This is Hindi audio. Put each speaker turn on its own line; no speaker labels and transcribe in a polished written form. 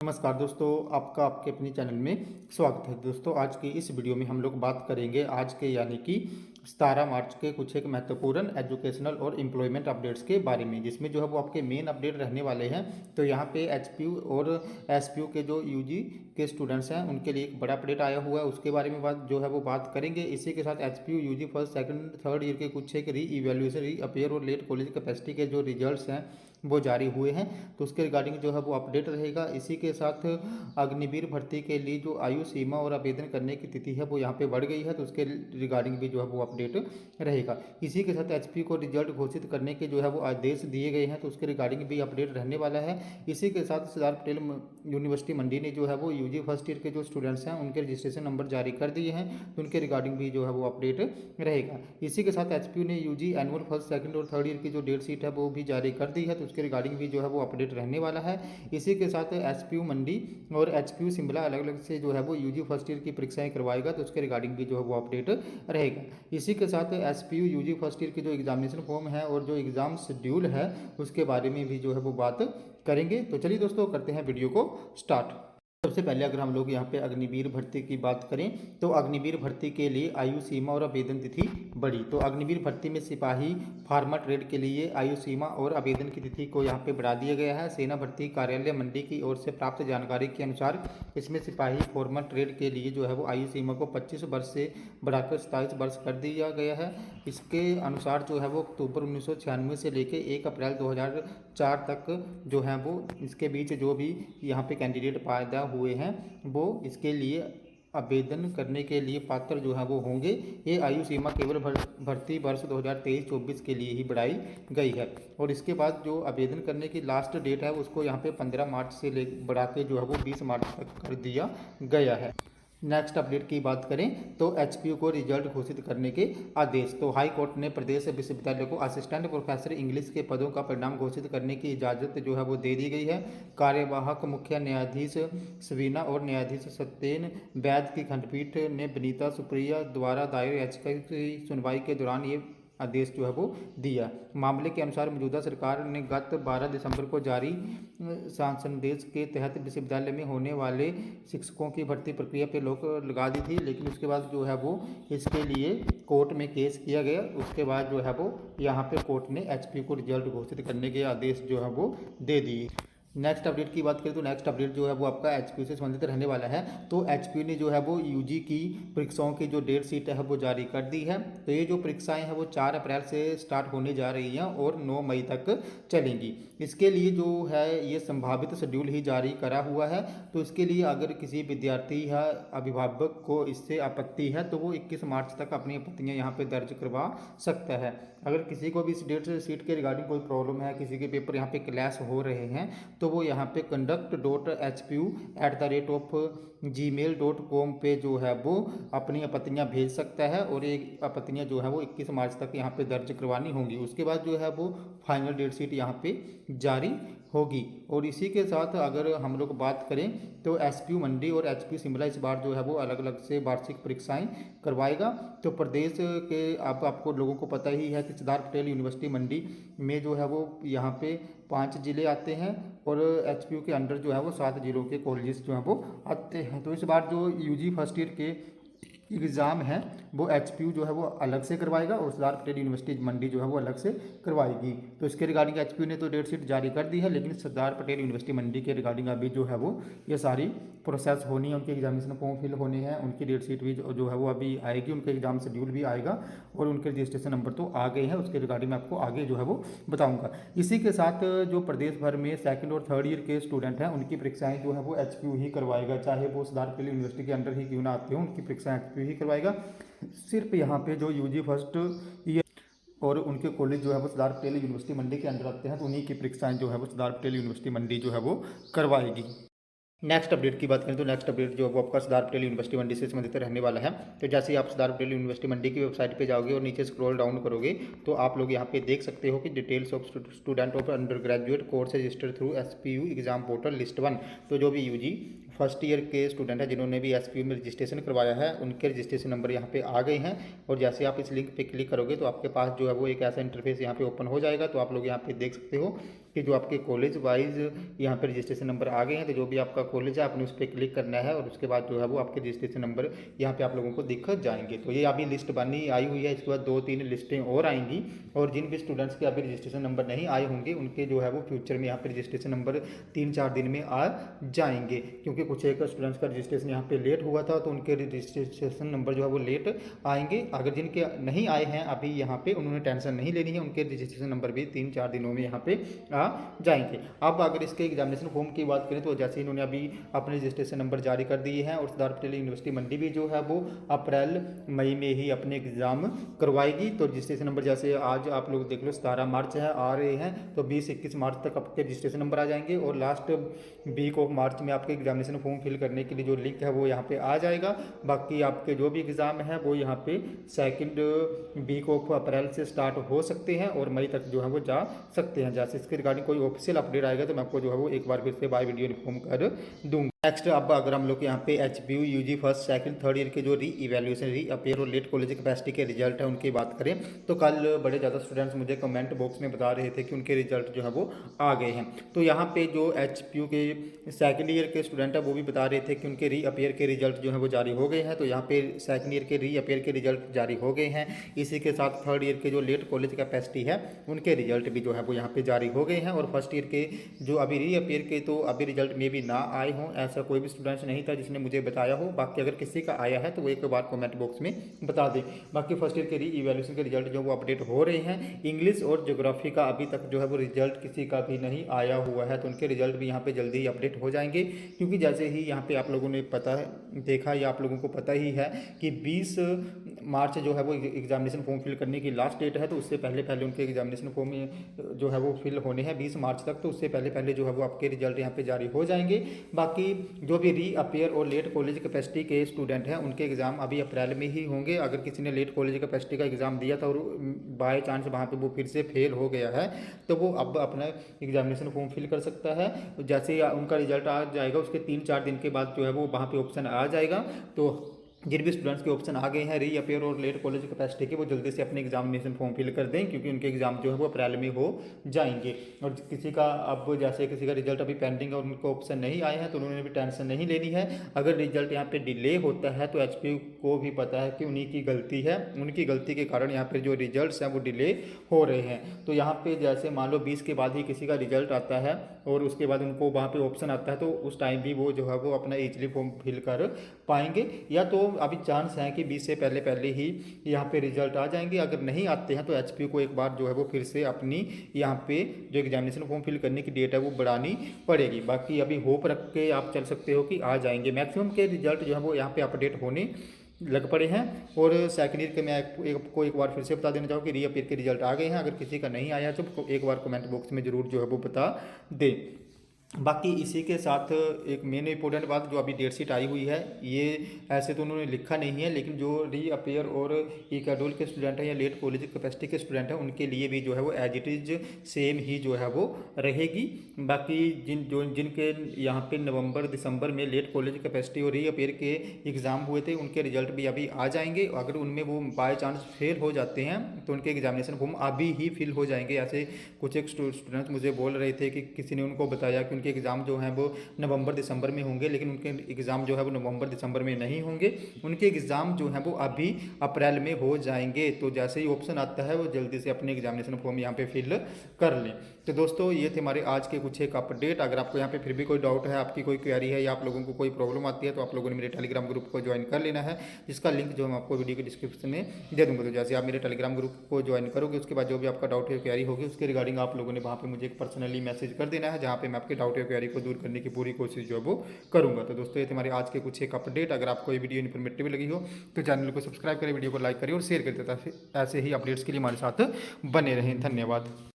नमस्कार दोस्तों, आपका आपके अपने चैनल में स्वागत है। दोस्तों, आज की इस वीडियो में हम लोग बात करेंगे आज के यानी कि 17 मार्च के कुछ एक महत्वपूर्ण एजुकेशनल और एम्प्लॉयमेंट अपडेट्स के बारे में, जिसमें जो है वो आपके मेन अपडेट रहने वाले हैं। तो यहाँ पे एचपीयू और एसपीयू के जो यूजी के स्टूडेंट्स हैं उनके लिए एक बड़ा अपडेट आया हुआ है, उसके बारे में बात जो है वो बात करेंगे। इसी के साथ HPU UG first second third year के कुछ एक री इवेल्यूएशन री अपेयर और लेट कॉलेज कैपेसिटी के जो रिजल्ट्स हैं वो जारी हुए हैं, तो उसके रिगार्डिंग जो है वो अपडेट रहेगा। इसी के साथ अग्निवीर भर्ती के लिए जो आयु सीमा और आवेदन करने की तिथि है वो यहाँ पे बढ़ गई है, तो उसके रिगार्डिंग भी जो है वो अपडेट रहेगा। इसी के साथ एचपी को रिजल्ट घोषित करने के जो है वो आदेश दिए गए हैं, तो उसके रिगार्डिंग भी अपडेट रहने वाला है। इसी के साथ सरदार पटेल यूनिवर्सिटी मंडी ने जो है वो यूजी फर्स्ट ईयर के जो स्टूडेंट्स हैं उनके रजिस्ट्रेशन नंबर जारी कर दिए हैं, तो उनके रिगार्डिंग भी जो है वो अपडेट रहेगा। इसी के साथ एचपीयू ने यूजी एनुअल फर्स्ट सेकंड और थर्ड ईयर की जो डेट शीट है वो भी जारी कर दी है, तो उसके रिगार्डिंग भी जो है वो अपडेट रहने वाला है। इसी के साथ एसपीयू मंडी और एचपीयू शिमला अलग अलग से जो है वो यूजी फर्स्ट ईयर की परीक्षाएं करवाएगा, तो उसके रिगार्डिंग भी जो है वो अपडेट रहेगा। इसी के साथ एसपीयू यूजी फर्स्ट ईयर के जो एग्जामिनेशन फॉर्म है और जो एग्जाम शेड्यूल है उसके बारे में भी जो है वो बात करेंगे। तो चलिए दोस्तों, करते हैं वीडियो को स्टार्ट। सबसे पहले अगर हम लोग यहाँ पे अग्निवीर भर्ती की बात करें तो अग्निवीर भर्ती के लिए आयु सीमा और आवेदन तिथि बढ़ी। तो अग्निवीर भर्ती में सिपाही फार्मा ट्रेड के लिए आयु सीमा और आवेदन की तिथि को यहाँ पे बढ़ा दिया गया है। सेना भर्ती कार्यालय मंडी की ओर से प्राप्त जानकारी के अनुसार इसमें सिपाही फार्मा ट्रेड के लिए जो है वो आयु सीमा को 25 वर्ष से बढ़ाकर 27 वर्ष कर दिया गया है। इसके अनुसार जो है वो अक्टूबर 1996 से लेकर 1 अप्रैल 2004 तक जो है वो इसके बीच जो भी यहाँ पे कैंडिडेट पैदा हुए हैं वो इसके लिए आवेदन करने के लिए पात्र जो है वो होंगे। ये आयु सीमा केवल भर्ती वर्ष 2023-24 के लिए ही बढ़ाई गई है, और इसके बाद जो आवेदन करने की लास्ट डेट है उसको यहाँ पे 15 मार्च से ले बढ़ा के जो है वो 20 मार्च तक कर दिया गया है। नेक्स्ट अपडेट की बात करें तो एचपीयू को रिजल्ट घोषित करने के आदेश। तो हाई कोर्ट ने प्रदेश विश्वविद्यालय को असिस्टेंट प्रोफेसर इंग्लिश के पदों का परिणाम घोषित करने की इजाज़त जो है वो दे दी गई है। कार्यवाहक मुख्य न्यायाधीश सवीना और न्यायाधीश सत्येन वैद की खंडपीठ ने विनीता सुप्रिया द्वारा दायर याचिका की सुनवाई के दौरान ये आदेश जो है वो दिया। मामले के अनुसार मौजूदा सरकार ने गत 12 दिसंबर को जारी शासनादेश के तहत विश्वविद्यालय में होने वाले शिक्षकों की भर्ती प्रक्रिया पर रोक लगा दी थी, लेकिन उसके बाद जो है वो इसके लिए कोर्ट में केस किया गया। उसके बाद जो है वो यहाँ पे कोर्ट ने एचपीयू को रिजल्ट घोषित करने के आदेश जो है वो दे दिए। नेक्स्ट अपडेट की बात करें तो नेक्स्ट अपडेट जो है वो आपका एचपीयू से संबंधित रहने वाला है। तो एचपीयू ने जो है वो यूजी की परीक्षाओं की जो डेट शीट है वो जारी कर दी है। तो ये जो परीक्षाएं हैं वो 4 अप्रैल से स्टार्ट होने जा रही हैं और 9 मई तक चलेंगी। इसके लिए जो है ये संभावित शेड्यूल ही जारी करा हुआ है, तो इसके लिए अगर किसी विद्यार्थी या अभिभावक को इससे आपत्ति है तो वो 21 मार्च तक अपनी आपत्तियाँ यहाँ पे दर्ज करवा सकता है। अगर किसी को भी इस डेट शीट के रिगार्डिंग कोई प्रॉब्लम है, किसी के पेपर यहाँ पे क्लैश हो रहे हैं, तो वो यहाँ पे conduct.hpu@gmail.com पे जो है वो अपनी आपत्तियाँ भेज सकता है, और ये आपत्तियाँ जो है वो 21 मार्च तक यहाँ पे दर्ज करवानी होंगी। उसके बाद जो है वो फाइनल डेट शीट यहाँ पे जारी होगी। और इसी के साथ अगर हम लोग बात करें तो एसपीयू मंडी और एचपीयू शिमला इस बार जो है वो अलग अलग से वार्षिक परीक्षाएं करवाएगा। तो प्रदेश के आपको लोगों को पता ही है कि सरदार पटेल यूनिवर्सिटी मंडी में जो है वो यहाँ पे 5 जिले आते हैं, और एचपीयू के अंडर जो है वो 7 जिलों के कॉलेजेस जो हैं वो आते हैं। तो इस बार जो यूजी फर्स्ट ईयर के एग्ज़ाम है वो एचपीयू जो है वो अलग से करवाएगा और सरदार पटेल यूनिवर्सिटी मंडी जो है वो अलग से करवाएगी। तो इसके रिगार्डिंग एचपीयू ने तो डेट शीट जारी कर दी है, लेकिन सरदार पटेल यूनिवर्सिटी मंडी के रिगार्डिंग अभी जो है वो ये सारी प्रोसेस होनी है। उनके एग्जामिनेशन फॉर्म फिल होने हैं, उनकी डेट शीट भी जो है वो अभी आएगी, उनका एग्जाम शेड्यूल भी आएगा, और उनके रजिस्ट्रेशन नंबर तो आ गए हैं। उसके रिगार्डिंग मैं आपको आगे जो है वो बताऊँगा। इसी के साथ जो प्रदेश भर में सेकेंड और थर्ड ईयर के स्टूडेंट हैं उनकी परीक्षाएँ जो है वो एचपीयू ही करवाएगा, चाहे वो सरदार पटेल यूनिवर्सिटी के अंडर ही क्यों ना आते हो, उनकी परीक्षाएँ एचपीयू ही करवाएगा। सिर्फ यहाँ पे जो यूजी फर्स्ट ईयर और उनके कॉलेज जो है वो सरदार पटेल यूनिवर्सिटी मंडी के अंदर आते हैं, तो उन्हीं की परीक्षाएं जो है वो सरदार पटेल यूनिवर्सिटी मंडी जो है वो करवाएगी। नेक्स्ट अपडेट की बात करें तो नेक्स्ट अपडेट जो है वो आपका सरदार पटेल यूनिवर्सिटी मंडी से संबंधित रहने वाला है। तो जैसे ही आप सरदार पटेल यूनिवर्सिटी मंडी की वेबसाइट पे जाओगे और नीचे स्क्रॉल डाउन करोगे तो आप लोग यहाँ पे देख सकते हो कि details of student of under graduate course registered through SPU exam portal list 1। तो जो भी यूजी फर्स्ट ईयर के स्टूडेंट हैं जिन्होंने भी एसपीयू में रजिस्ट्रेशन करवाया है उनके रजिस्ट्रेशन नंबर यहाँ पे आ गए हैं, और जैसे आप इस लिंक पे क्लिक करोगे तो आपके पास जो है वो एक ऐसा इंटरफेस यहाँ पे ओपन हो जाएगा। तो आप लोग यहाँ पे देख सकते हो कि जो आपके कॉलेज वाइज यहाँ पर रजिस्ट्रेशन नंबर आ गए हैं, तो जो भी आपका कॉलेज है आपने उस पर क्लिक करना है और उसके बाद जो है वो आपके रजिस्ट्रेशन नंबर यहाँ पे आप लोगों को दिख जाएंगे। तो ये अभी लिस्ट बनी आई हुई है, इसके बाद 2-3 लिस्टें और आएंगी और जिन भी स्टूडेंट्स के अभी रजिस्ट्रेशन नंबर नहीं आए होंगे उनके जो है वो फ्यूचर में यहाँ पे रजिस्ट्रेशन नंबर 3-4 दिन में आ जाएंगे, क्योंकि कुछ एक स्टूडेंट्स का रजिस्ट्रेशन यहाँ पे लेट हुआ था तो उनके रजिस्ट्रेशन नंबर जो है वो लेट आएंगे। अगर जिनके नहीं आए हैं अभी यहाँ पे उन्होंने टेंशन नहीं लेनी है, उनके रजिस्ट्रेशन नंबर भी 3-4 दिनों में यहाँ पे आ जाएंगे। अब अगर इसके एग्जामिनेशन फॉर्म की बात करें तो जैसे इन्होंने अभी अपने रजिस्ट्रेशन नंबर जारी कर दिए हैं और सरदार पटेल यूनिवर्सिटी मंडी भी जो है वो अप्रैल मई में ही अपने एग्ज़ाम करवाएगी। तो रजिस्ट्रेशन नंबर जैसे आज आप लोग देख लो 17 मार्च है आ रहे हैं, तो 20-21 मार्च तक आपके रजिस्ट्रेशन नंबर आ जाएंगे और लास्ट वीक ऑफ मार्च में आपके एग्जामिनेशन फॉर्म फिल करने के लिए जो लिंक है वो यहाँ पे आ जाएगा। बाकी आपके जो भी एग्ज़ाम है वो यहाँ पे 2nd वीक ऑफ अप्रैल से स्टार्ट हो सकते हैं और मई तक जो है वो जा सकते हैं। जैसे इसके रिगार्डिंग कोई ऑफिशियल अपडेट आएगा तो मैं आपको जो है वो एक बार फिर से बाय वीडियो इन्फॉर्म कर दूँगा। नेक्स्ट अब अगर हम लोग यहाँ पे HPU UG first second third year के जो री इवैल्यूएशन री अपीयर और लेट कॉलेज कैपेसिटी के रिजल्ट है उनकी बात करें तो कल बड़े ज़्यादा स्टूडेंट्स मुझे कमेंट बॉक्स में बता रहे थे कि उनके रिजल्ट जो है वो आ गए हैं। तो यहाँ पे जो HPU के सेकंड ईयर के स्टूडेंट है वो भी बता रहे थे कि उनके री अपीयर के रिजल्ट जो है वो जारी हो गए हैं। तो यहाँ पे सेकंड ईयर के री अपीयर के रिजल्ट जारी हो गए हैं। इसी के साथ थर्ड ईयर के जो लेट कॉलेज कैपेसिटी है उनके रिजल्ट भी जो है वो यहाँ पे जारी हो गए हैं। और फर्स्ट ईयर के जो अभी री अपीयर के तो अभी रिजल्ट में भी ना आए हों, ऐसा कोई भी स्टूडेंट्स नहीं था जिसने मुझे बताया हो। बाकी अगर किसी का आया है तो वो एक बार कमेंट बॉक्स में बता दें। बाकी फर्स्ट ईयर के री इवैल्यूएशन के रिजल्ट जो वो अपडेट हो रहे हैं। इंग्लिश और ज्योग्राफी का अभी तक जो है वो रिजल्ट किसी का भी नहीं आया हुआ है, तो उनके रिजल्ट भी यहाँ पे जल्दी ही अपडेट हो जाएंगे। क्योंकि जैसे ही यहाँ पे आप लोगों ने पता देखा या आप लोगों को पता ही है कि 20 मार्च जो है वो एग्जामिनेशन फॉर्म फिल करने की लास्ट डेट है, तो उससे पहले पहले उनके एग्जामिनेशन फॉर्म में जो है वो फिल होने हैं 20 मार्च तक, तो उससे पहले पहले जो है वो आपके रिजल्ट यहाँ पे जारी हो जाएंगे। बाकी जो भी री अपीयर और लेट कॉलेज कैपेसिटी के स्टूडेंट हैं उनके एग्ज़ाम अभी अप्रैल में ही होंगे। अगर किसी ने लेट कॉलेज कैपेसिटी का एग्ज़ाम दिया था और बाय चांस वहाँ पे वो फिर से फेल हो गया है तो वो अब अपना एग्जामिनेशन फॉर्म फिल कर सकता है। जैसे ही उनका रिजल्ट आ जाएगा उसके 3-4 दिन के बाद जो है वो वहाँ पे ऑप्शन आ जाएगा। तो जिन भी स्टूडेंट्स के ऑप्शन आ गए हैं री अपीयर और लेट कॉलेज कैपेसिटी के वो जल्दी से अपने एग्जामिनेशन फॉर्म फिल कर दें, क्योंकि उनके एग्जाम जो है वो अप्रैल में हो जाएंगे। और किसी का अब जैसे किसी का रिजल्ट अभी पेंडिंग और उनको ऑप्शन नहीं आए हैं तो उन्होंने भी टेंशन नहीं लेनी है। अगर रिजल्ट यहाँ पे डिले होता है तो HPU को भी पता है कि उन्हीं की गलती है, उनकी गलती के कारण यहाँ पर जो रिजल्ट हैं वो डिले हो रहे हैं। तो यहाँ पर जैसे मान लो 20 के बाद ही किसी का रिजल्ट आता है और उसके बाद उनको वहाँ पर ऑप्शन आता है तो उस टाइम भी वो जो है वो अपना ईजिली फॉर्म फिल कर पाएंगे। या तो अभी चांस है कि 20 से पहले पहले ही यहाँ पे रिजल्ट आ जाएंगे। अगर नहीं आते हैं तो HPU को एक बार जो है वो फिर से अपनी यहाँ पे जो एग्जामिनेशन फॉर्म फिल करने की डेट है वो बढ़ानी पड़ेगी। बाकी अभी होप रख के आप चल सकते हो कि आ जाएंगे। मैक्सिमम के रिजल्ट जो है वो यहाँ पे अपडेट होने लग पड़े हैं। और सेकंड ईयर के मैं आपको एक बार फिर से बता देना चाहूँ कि री अपीयर के रिजल्ट आ गए हैं। अगर किसी का नहीं आया तो एक बार कमेंट बॉक्स में ज़रूर जो है वो बता दें। बाकी इसी के साथ एक मेन इंपॉर्टेंट बात जो अभी डेट शीट आई हुई है, ये ऐसे तो उन्होंने लिखा नहीं है लेकिन जो री अपीयर और ई कैडोल के स्टूडेंट हैं या लेट कॉलेज कैपेसिटी के स्टूडेंट हैं उनके लिए भी जो है वो एज इट इज़ सेम ही जो है वो रहेगी। बाकी जिनके यहाँ पे नवंबर दिसंबर में लेट कॉलेज कैपेसिटी और री अपीयर के एग्ज़ाम हुए थे उनके रिजल्ट भी अभी आ जाएंगे। अगर उनमें वो बाय चांस फेल हो जाते हैं तो उनके एग्जामिनेशन फॉर्म अभी ही फिल हो जाएंगे। ऐसे कुछ एक स्टूडेंट्स मुझे बोल रहे थे कि किसी ने उनको बताया कि उनके एग्ज़ाम जो हैं वो नवंबर दिसंबर में होंगे, लेकिन उनके एग्ज़ाम जो है वो नवंबर दिसंबर में नहीं होंगे, उनके एग्ज़ाम जो हैं वो अभी अप्रैल में हो जाएंगे। तो जैसे ही ऑप्शन आता है वो जल्दी से अपने एग्जामिनेशन फॉर्म यहाँ पे फिल कर लें। तो दोस्तों ये थे हमारे आज के कुछ एक अपडेट। अगर आपको यहाँ पे फिर भी कोई डाउट है, आपकी कोई क्वेरी है या आप लोगों को कोई प्रॉब्लम आती है तो आप लोगों ने मेरे टेलीग्राम ग्रुप को ज्वाइन कर लेना है, जिसका लिंक जो मैं आपको वीडियो के डिस्क्रिप्शन में दे दूँगा। तो जैसे आप मेरे टेलीग्राम ग्रुप को ज्वाइन करोगे उसके बाद जो भी आपका डाउट या क्वेरी होगी उसके रिगार्डिंग आप लोगों ने वहाँ पर मुझे पर्सनली मैसेज कर देना है, जहाँ पर मैं आपके डाउट या क्वेरी को दूर करने की पूरी कोशिश जो है वो करूँगा। तो दोस्तों ये थे हमारे आज के कुछ एक अपडेट। अगर आपको ये वीडियो इन्फॉर्मेटिव लगी हो तो चैनल को सब्सक्राइब करें, वीडियो को लाइक करें और शेयर करें, ऐसे ही अपडेट्स के लिए हमारे साथ बने रहें। धन्यवाद।